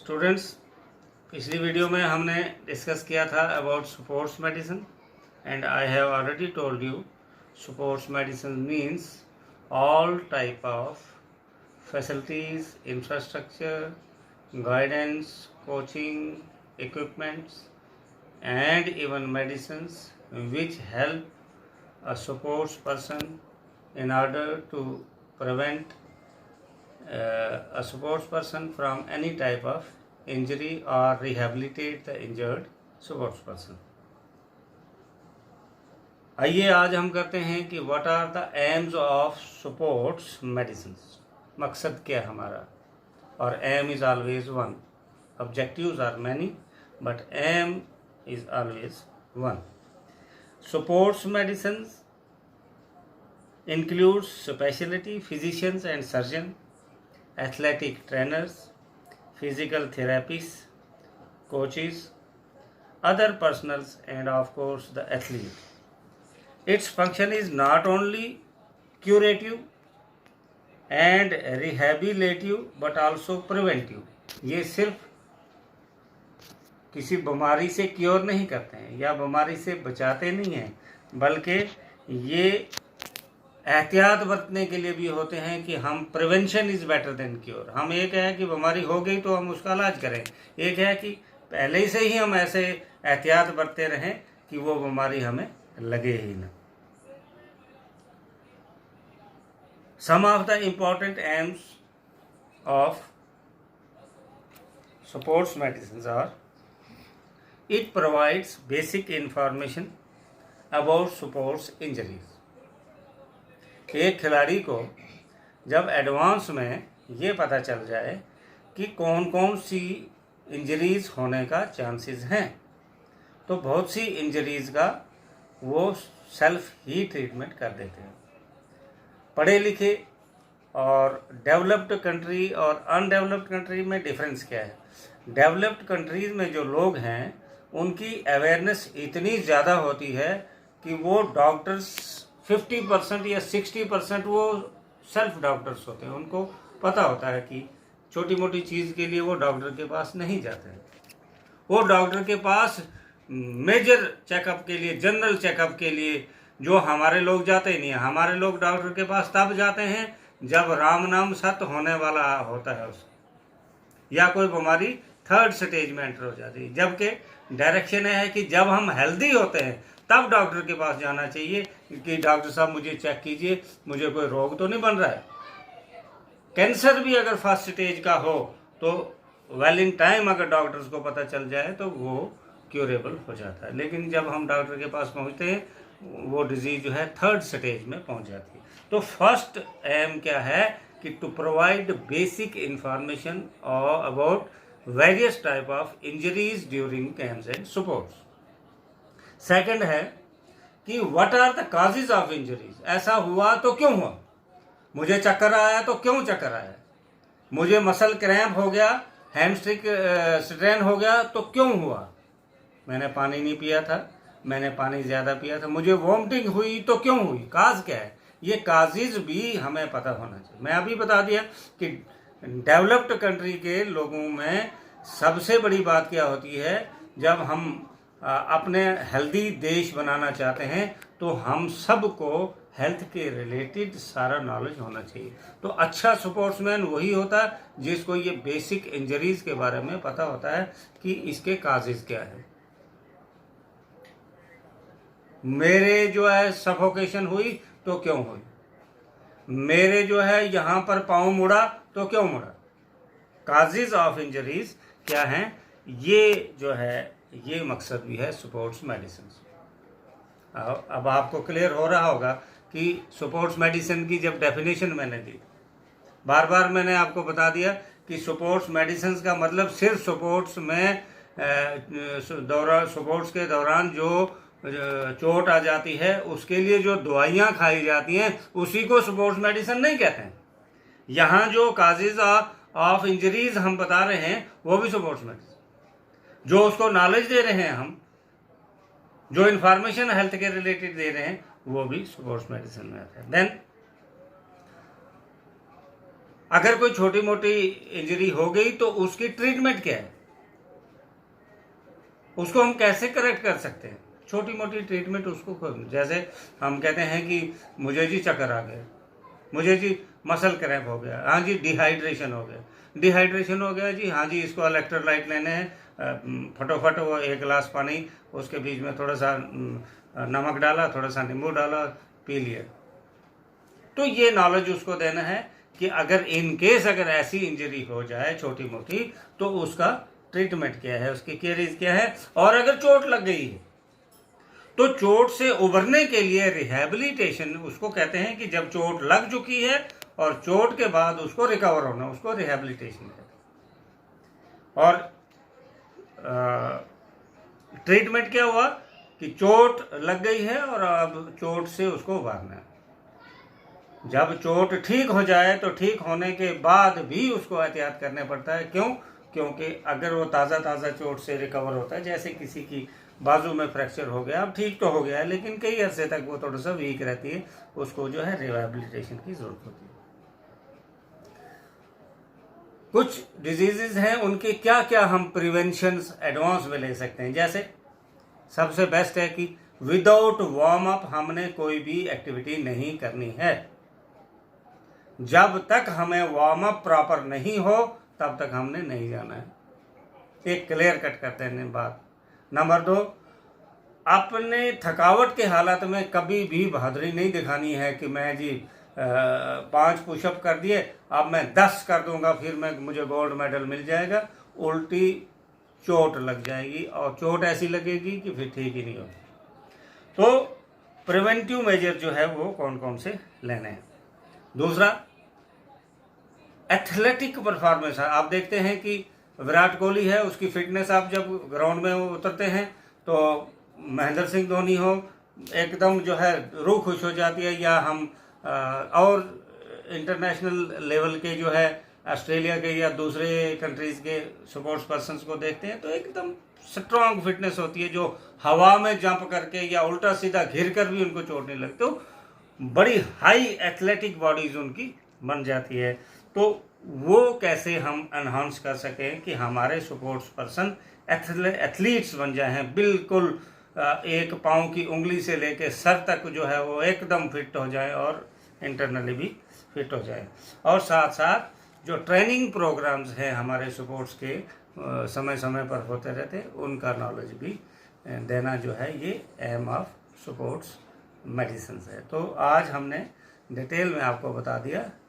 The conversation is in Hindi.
स्टूडेंट्स, पिछली वीडियो में हमने डिस्कस किया था about sports medicine and I have already told you sports medicine means all type of facilities, infrastructure, guidance, coaching equipments and even medicines which help a sports person in order to prevent a sports person from any type of injury or rehabilitate the injured sports person. आइए आज हम करते हैं कि what are the aims of sports medicines. मकसद क्या है हमारा? और aim is always one. Objectives are many, but aim is always one. Sports medicines includes specialty physicians and surgeon, athletic trainers, physical therapists, coaches, other personals, and of course the athlete. Its function is not only curative and rehabilitative but also preventive. ये सिर्फ किसी बीमारी से क्योर नहीं करते हैं या बीमारी से बचाते नहीं हैं, बल्कि ये एहतियात बरतने के लिए भी होते हैं कि हम prevention is better than cure. हम एक है कि बीमारी हो गई तो हम उसका इलाज करें, एक है कि पहले से ही हम ऐसे एहतियात बरतते रहें कि वो बीमारी हमें लगे ही ना. Some of the important aims of sports medicine are: It provides basic information about sports injuries. एक खिलाड़ी को जब एडवांस में ये पता चल जाए कि कौन कौन सी इंजरीज होने का चांसेस हैं, तो बहुत सी इंजरीज का वो सेल्फ ही ट्रीटमेंट कर देते हैं. पढ़े लिखे और डेवलप्ड कंट्री और अनडेवलप्ड कंट्री में डिफरेंस क्या है? डेवलप्ड कंट्रीज में जो लोग हैं उनकी अवेयरनेस इतनी ज़्यादा होती है कि वो डॉक्टर्स 50% या 60% वो सेल्फ डॉक्टर्स होते हैं. उनको पता होता है कि छोटी मोटी चीज़ के लिए वो डॉक्टर के पास नहीं जाते हैं. वो डॉक्टर के पास मेजर चेकअप के लिए, जनरल चेकअप के लिए जो हमारे लोग जाते ही नहीं है. हमारे लोग डॉक्टर के पास तब जाते हैं जब राम नाम सत्य होने वाला होता है उसको, या कोई बीमारी थर्ड स्टेज में एंटर हो जाती है. जबकि डायरेक्शन है कि जब हम हेल्दी होते हैं तब डॉक्टर के पास जाना चाहिए कि डॉक्टर साहब मुझे चेक कीजिए, मुझे कोई रोग तो नहीं बन रहा है. कैंसर भी अगर फर्स्ट स्टेज का हो तो वेल इन टाइम अगर डॉक्टर्स को पता चल जाए तो वो क्योरेबल हो जाता है. लेकिन जब हम डॉक्टर के पास पहुंचते हैं वो डिजीज जो है थर्ड स्टेज में पहुंच जाती है. तो फर्स्ट एम क्या है कि to provide basic information about various type of injuries during games and sports. Second है कि what are the causes of injuries. ऐसा हुआ तो क्यों हुआ? मुझे चक्कर आया तो क्यों चक्कर आया? मुझे मसल क्रैम्प हो गया, हैमस्ट्रिंग स्ट्रेन हो गया तो क्यों हुआ? मैंने पानी नहीं पिया था, मैंने पानी ज़्यादा पिया था, मुझे वॉमिटिंग हुई तो क्यों हुई? काज क्या है? ये काजेज भी हमें पता होना चाहिए. मैं अभी बता दिया कि डेवलप्ड कंट्री के लोगों में सबसे बड़ी बात क्या होती है, जब हम अपने हेल्दी देश बनाना चाहते हैं तो हम सबको हेल्थ के रिलेटेड सारा नॉलेज होना चाहिए. तो अच्छा स्पोर्ट्समैन वही होता है जिसको ये बेसिक इंजरीज के बारे में पता होता है कि इसके काजेज क्या है. मेरे जो है सफोकेशन हुई तो क्यों हुई? मेरे जो है यहाँ पर पाँव मुड़ा तो क्यों मुड़ा? काजेज ऑफ इंजरीज क्या हैं, ये जो है ये मकसद भी है स्पोर्ट्स मेडिसिन. अब आपको क्लियर हो रहा होगा कि स्पोर्ट्स मेडिसिन की जब डेफिनेशन मैंने दी, बार बार मैंने आपको बता दिया कि स्पोर्ट्स मेडिसिन का मतलब सिर्फ स्पोर्ट्स में स्पोर्ट्स के दौरान जो चोट आ जाती है उसके लिए जो दवाइयाँ खाई जाती हैं उसी को स्पोर्ट्स मेडिसिन नहीं कहते हैं. यहाँ जो काजेज ऑफ इंजरीज हम बता रहे हैं वो भी स्पोर्ट्स मेडिसिन, जो उसको नॉलेज दे रहे हैं हम, जो इन्फॉर्मेशन हेल्थ के रिलेटेड दे रहे हैं वो भी स्पोर्ट्स मेडिसिन में आता है. देन अगर कोई छोटी मोटी इंजरी हो गई तो उसकी ट्रीटमेंट क्या है, उसको हम कैसे करेक्ट कर सकते हैं। छोटी मोटी ट्रीटमेंट उसको, जैसे हम कहते हैं कि मुझे जी चक्कर आ गया, मुझे जी मसल क्रैम्प हो गया, हाँ जी डिहाइड्रेशन हो गया, डिहाइड्रेशन हो गया जी, हाँ जी इसको इलेक्ट्रोलाइट लेने हैं, फटोफट वो 1 गिलास पानी, उसके बीच में थोड़ा सा नमक डाला, थोड़ा सा नींबू डाला, पी लिया। तो ये नॉलेज उसको देना है कि अगर इन केस अगर ऐसी इंजरी हो जाए छोटी मोटी तो उसका ट्रीटमेंट क्या है, उसकी केयरिंग क्या है। और अगर चोट लग गई है तो चोट से उबरने के लिए रिहैबिलिटेशन उसको कहते हैं कि जब चोट लग चुकी है और चोट के बाद उसको रिकवर होना, उसको रिहैबिलिटेशन कहते हैं। और ट्रीटमेंट क्या हुआ कि चोट लग गई है और अब चोट से उसको उबारना है। जब चोट ठीक हो जाए तो ठीक होने के बाद भी उसको एहतियात करने पड़ता है। क्यों? क्योंकि अगर वो ताज़ा चोट से रिकवर होता है, जैसे किसी की बाजू में फ्रैक्चर हो गया, अब ठीक तो हो गया है लेकिन कई अरसे तक वो थोड़ा सा वीक रहती है, उसको जो है रिहैबिलिटेशन की ज़रूरत होती है। कुछ डिजीजेस हैं, उनके क्या क्या हम प्रिवेंशन एडवांस में ले सकते हैं। जैसे सबसे बेस्ट है कि विदाउट वार्म अप हमने कोई भी एक्टिविटी नहीं करनी है। जब तक हमें वार्म अप प्रॉपर नहीं हो तब तक हमने नहीं जाना है। एक क्लियर कट करते हैं बात। नंबर 2, अपने थकावट के हालत में कभी भी बहादुरी नहीं दिखानी है कि मैं जी 5 पुशअप कर दिए, अब मैं 10 कर दूंगा फिर मुझे गोल्ड मेडल मिल जाएगा। उल्टी चोट लग जाएगी और चोट ऐसी लगेगी कि फिर ठीक ही नहीं होगी। तो प्रिवेंटिव मेजर जो है वो कौन कौन से लेने हैं। दूसरा, एथलेटिक परफॉर्मेंस है। आप देखते हैं कि विराट कोहली है, उसकी फिटनेस, आप जब ग्राउंड में उतरते हैं तो महेंद्र सिंह धोनी हो, एकदम जो है रूह खुश हो जाती है। या हम और इंटरनेशनल लेवल के जो है ऑस्ट्रेलिया के या दूसरे कंट्रीज़ के स्पोर्ट्स पर्सन्स को देखते हैं तो एकदम स्ट्रांग फिटनेस होती है, जो हवा में जंप करके या उल्टा सीधा घिर कर भी उनको चोट नहीं लगती। तो बड़ी हाई एथलेटिक बॉडीज उनकी बन जाती है। तो वो कैसे हम एनहांस कर सकें कि हमारे स्पोर्ट्स पर्सन एथलीट्स बन जाए हैं, बिल्कुल एक पाँव की उंगली से लेके सर तक जो है वो एकदम फिट हो जाए और इंटरनली भी फिट हो जाए। और साथ साथ जो ट्रेनिंग प्रोग्राम्स हैं हमारे स्पोर्ट्स के समय समय पर होते रहते हैं, उनका नॉलेज भी देना जो है ये एम ऑफ स्पोर्ट्स मेडिसिन है। तो आज हमने डिटेल में आपको बता दिया